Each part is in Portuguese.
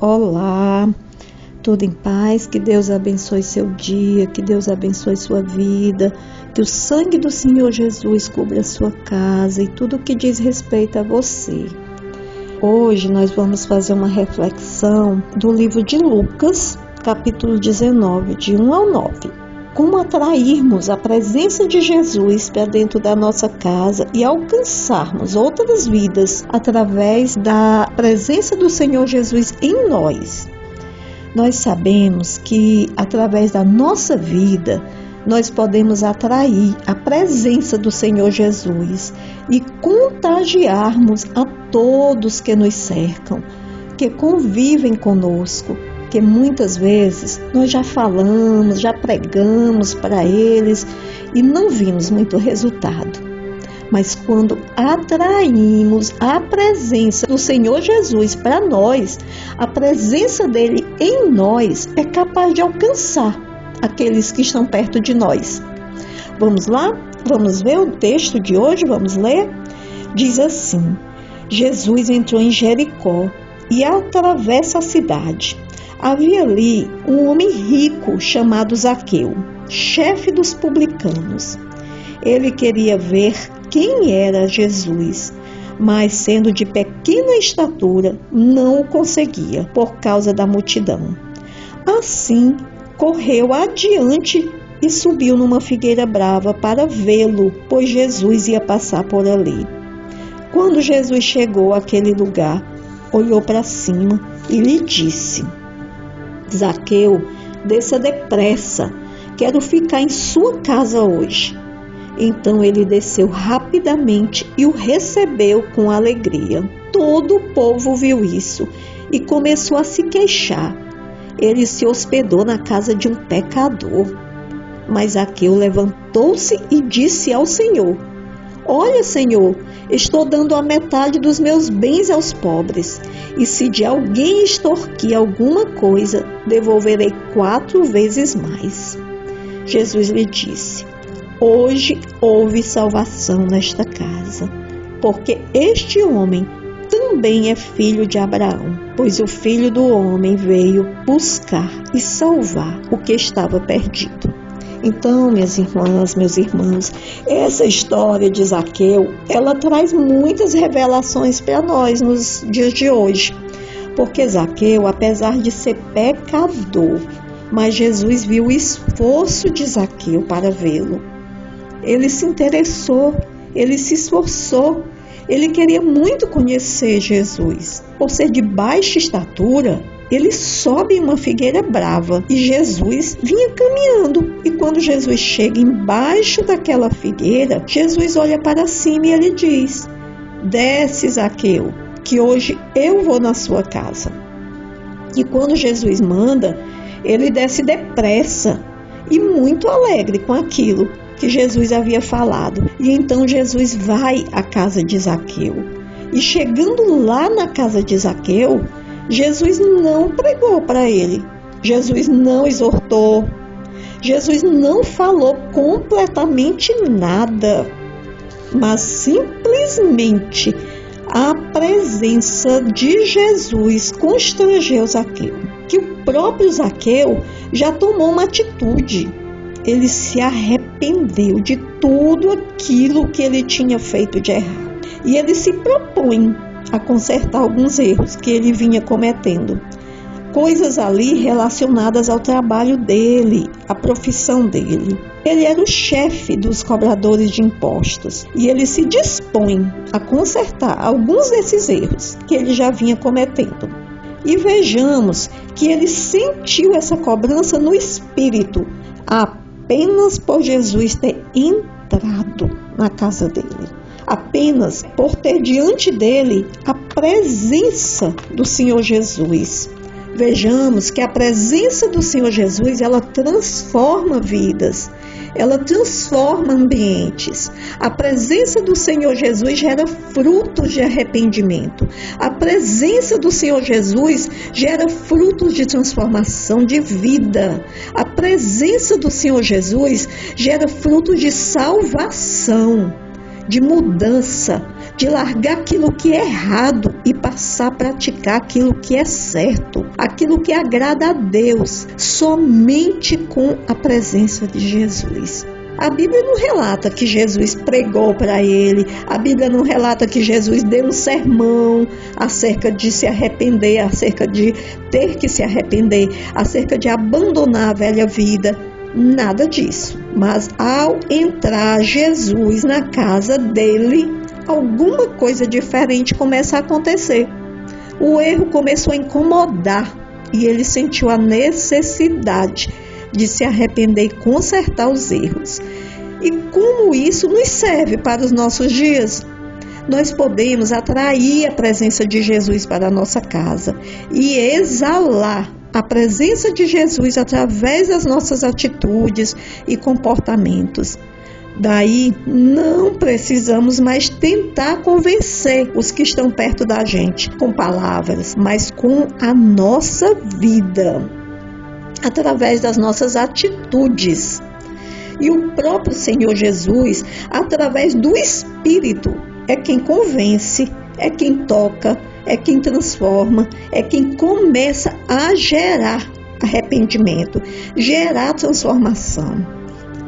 Olá, tudo em paz? Que Deus abençoe seu dia, que Deus abençoe sua vida, que o sangue do Senhor Jesus cubra a sua casa e tudo que diz respeito a você. Hoje nós vamos fazer uma reflexão do livro de Lucas, capítulo 19, de 1 ao 9. Como atrairmos a presença de Jesus para dentro da nossa casa e alcançarmos outras vidas através da presença do Senhor Jesus em nós. Nós sabemos que através da nossa vida nós podemos atrair a presença do Senhor Jesus e contagiarmos a todos que nos cercam, que convivem conosco. Porque muitas vezes nós já falamos, já pregamos para eles e não vimos muito resultado. Mas quando atraímos a presença do Senhor Jesus para nós, a presença dele em nós é capaz de alcançar aqueles que estão perto de nós. Vamos lá? Vamos ver o texto de hoje? Vamos ler? Diz assim: Jesus entrou em Jericó e atravessa a cidade. Havia ali um homem rico chamado Zaqueu, chefe dos publicanos. Ele queria ver quem era Jesus, mas sendo de pequena estatura, não o conseguia por causa da multidão. Assim, correu adiante e subiu numa figueira brava para vê-lo, pois Jesus ia passar por ali. Quando Jesus chegou àquele lugar, olhou para cima e lhe disse: Zaqueu, desça depressa, quero ficar em sua casa hoje. Então ele desceu rapidamente e o recebeu com alegria. Todo o povo viu isso e começou a se queixar. Ele se hospedou na casa de um pecador. Mas Zaqueu levantou-se e disse ao Senhor: Olha, Senhor, estou dando a metade dos meus bens aos pobres, e se de alguém extorquir alguma coisa, devolverei 4 vezes mais. Jesus lhe disse: Hoje houve salvação nesta casa, porque este homem também é filho de Abraão, pois o Filho do Homem veio buscar e salvar o que estava perdido. Então, minhas irmãs, meus irmãos, essa história de Zaqueu, ela traz muitas revelações para nós nos dias de hoje. Porque Zaqueu, apesar de ser pecador, mas Jesus viu o esforço de Zaqueu para vê-lo. Ele se interessou, ele se esforçou, ele queria muito conhecer Jesus. Por ser de baixa estatura, ele sobe em uma figueira brava e Jesus vinha caminhando. E quando Jesus chega embaixo daquela figueira, Jesus olha para cima e ele diz: Desce, Zaqueu, que hoje eu vou na sua casa. E quando Jesus manda, ele desce depressa e muito alegre com aquilo que Jesus havia falado. E então Jesus vai à casa de Zaqueu. E chegando lá na casa de Zaqueu, Jesus não pregou para ele, Jesus não exortou, Jesus não falou completamente nada, mas simplesmente a presença de Jesus constrangeu Zaqueu, que o próprio Zaqueu já tomou uma atitude. Ele se arrependeu de tudo aquilo que ele tinha feito de errado e ele se propõe a consertar alguns erros que ele vinha cometendo. Coisas ali relacionadas ao trabalho dele, à profissão dele. Ele era o chefe dos cobradores de impostos e ele se dispõe a consertar alguns desses erros que ele já vinha cometendo. E vejamos que ele sentiu essa cobrança no espírito apenas por Jesus ter entrado na casa dele. Apenas por ter diante dele a presença do Senhor Jesus. Vejamos que a presença do Senhor Jesus, ela transforma vidas, ela transforma ambientes. A presença do Senhor Jesus gera frutos de arrependimento. A presença do Senhor Jesus gera frutos de transformação de vida. A presença do Senhor Jesus gera frutos de salvação, de mudança, de largar aquilo que é errado e partir passar a praticar aquilo que é certo, aquilo que agrada a Deus, somente com a presença de Jesus. A Bíblia não relata que Jesus pregou para ele, a Bíblia não relata que Jesus deu um sermão acerca de se arrepender, acerca de ter que se arrepender, acerca de abandonar a velha vida, nada disso. Mas ao entrar Jesus na casa dele, alguma coisa diferente começa a acontecer. O erro começou a incomodar e ele sentiu a necessidade de se arrepender e consertar os erros. E como isso nos serve para os nossos dias? Nós podemos atrair a presença de Jesus para a nossa casa e exalar a presença de Jesus através das nossas atitudes e comportamentos. Daí, não precisamos mais tentar convencer os que estão perto da gente com palavras, mas com a nossa vida, através das nossas atitudes. E o próprio Senhor Jesus, através do Espírito, é quem convence, é quem toca, é quem transforma, é quem começa a gerar arrependimento, gerar transformação.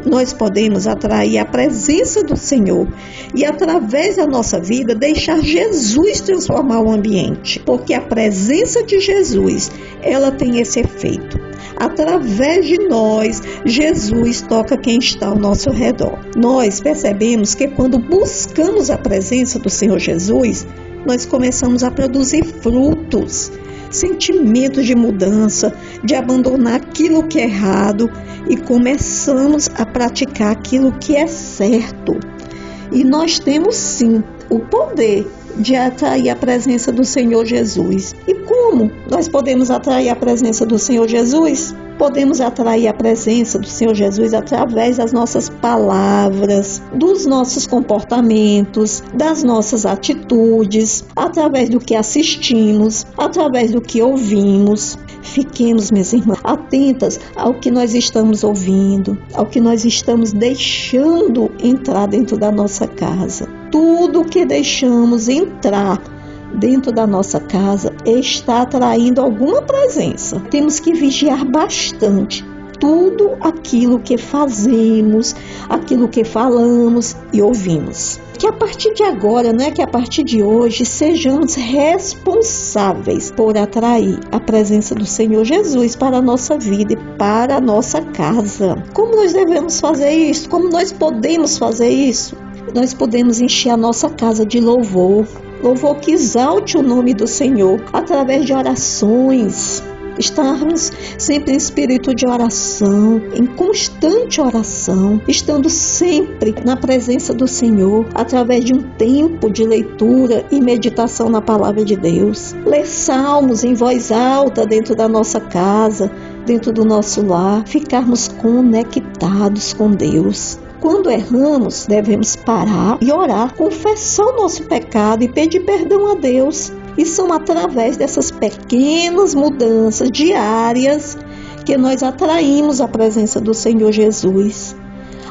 Nós podemos atrair a presença do Senhor e, através da nossa vida, deixar Jesus transformar o ambiente, porque a presença de Jesus, ela tem esse efeito. Através de nós, Jesus toca quem está ao nosso redor. Nós percebemos que quando buscamos a presença do Senhor Jesus, nós começamos a produzir frutos, sentimentos de mudança, de abandonar aquilo que é errado e começamos a praticar aquilo que é certo. E nós temos sim o poder de atrair a presença do Senhor Jesus. E como nós podemos atrair a presença do Senhor Jesus? Podemos atrair a presença do Senhor Jesus através das nossas palavras, dos nossos comportamentos, das nossas atitudes, através do que assistimos, através do que ouvimos. Fiquemos, minhas irmãs, atentas ao que nós estamos ouvindo, ao que nós estamos deixando entrar dentro da nossa casa. Tudo que deixamos entrar dentro da nossa casa está atraindo alguma presença. Temos que vigiar bastante tudo aquilo que fazemos, aquilo que falamos e ouvimos. Que a partir de agora, que a partir de hoje, sejamos responsáveis por atrair a presença do Senhor Jesus para a nossa vida e para a nossa casa. Como nós devemos fazer isso? Como nós podemos fazer isso? Nós podemos encher a nossa casa de louvor que exalte o nome do Senhor, através de orações, estarmos sempre em espírito de oração, em constante oração, estando sempre na presença do Senhor, através de um tempo de leitura e meditação na palavra de Deus. Ler salmos em voz alta dentro da nossa casa, dentro do nosso lar, ficarmos conectados com Deus. Quando erramos, devemos parar e orar, confessar o nosso pecado e pedir perdão a Deus. E são através dessas pequenas mudanças diárias que nós atraímos a presença do Senhor Jesus,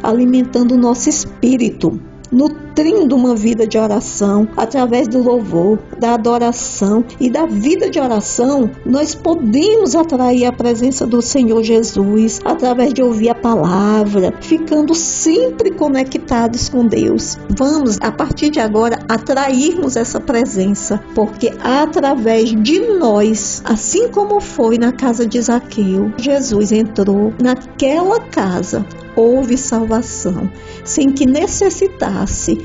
alimentando o nosso espírito, nutrindo uma vida de oração, através do louvor, da adoração e da vida de oração. Nós podemos atrair a presença do Senhor Jesus através de ouvir a palavra, ficando sempre conectados com Deus. Vamos, a partir de agora, atrairmos essa presença, porque através de nós, assim como foi na casa de Zaqueu, Jesus entrou naquela casa, houve salvação, sem que necessitasse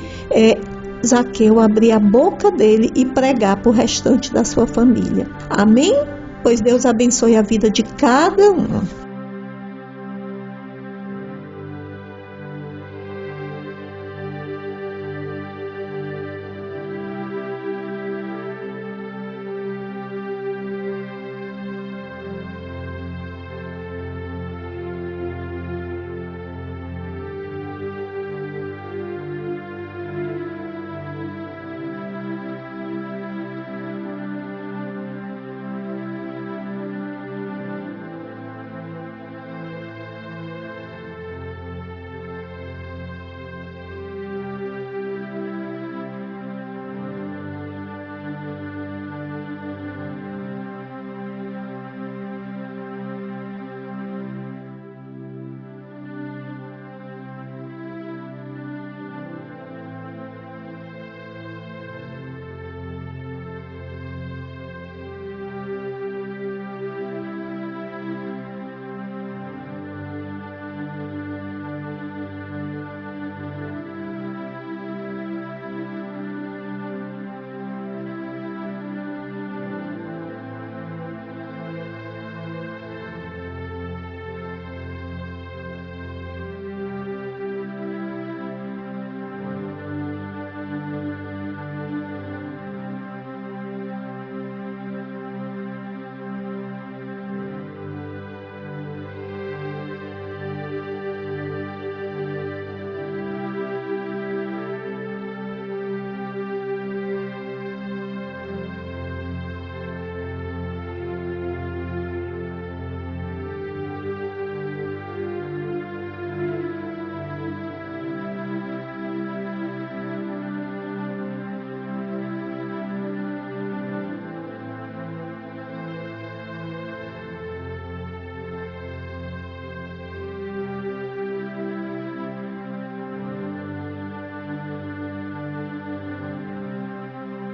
Zaqueu abrir a boca dele e pregar para o restante da sua família. Amém? Pois Deus abençoe a vida de cada um.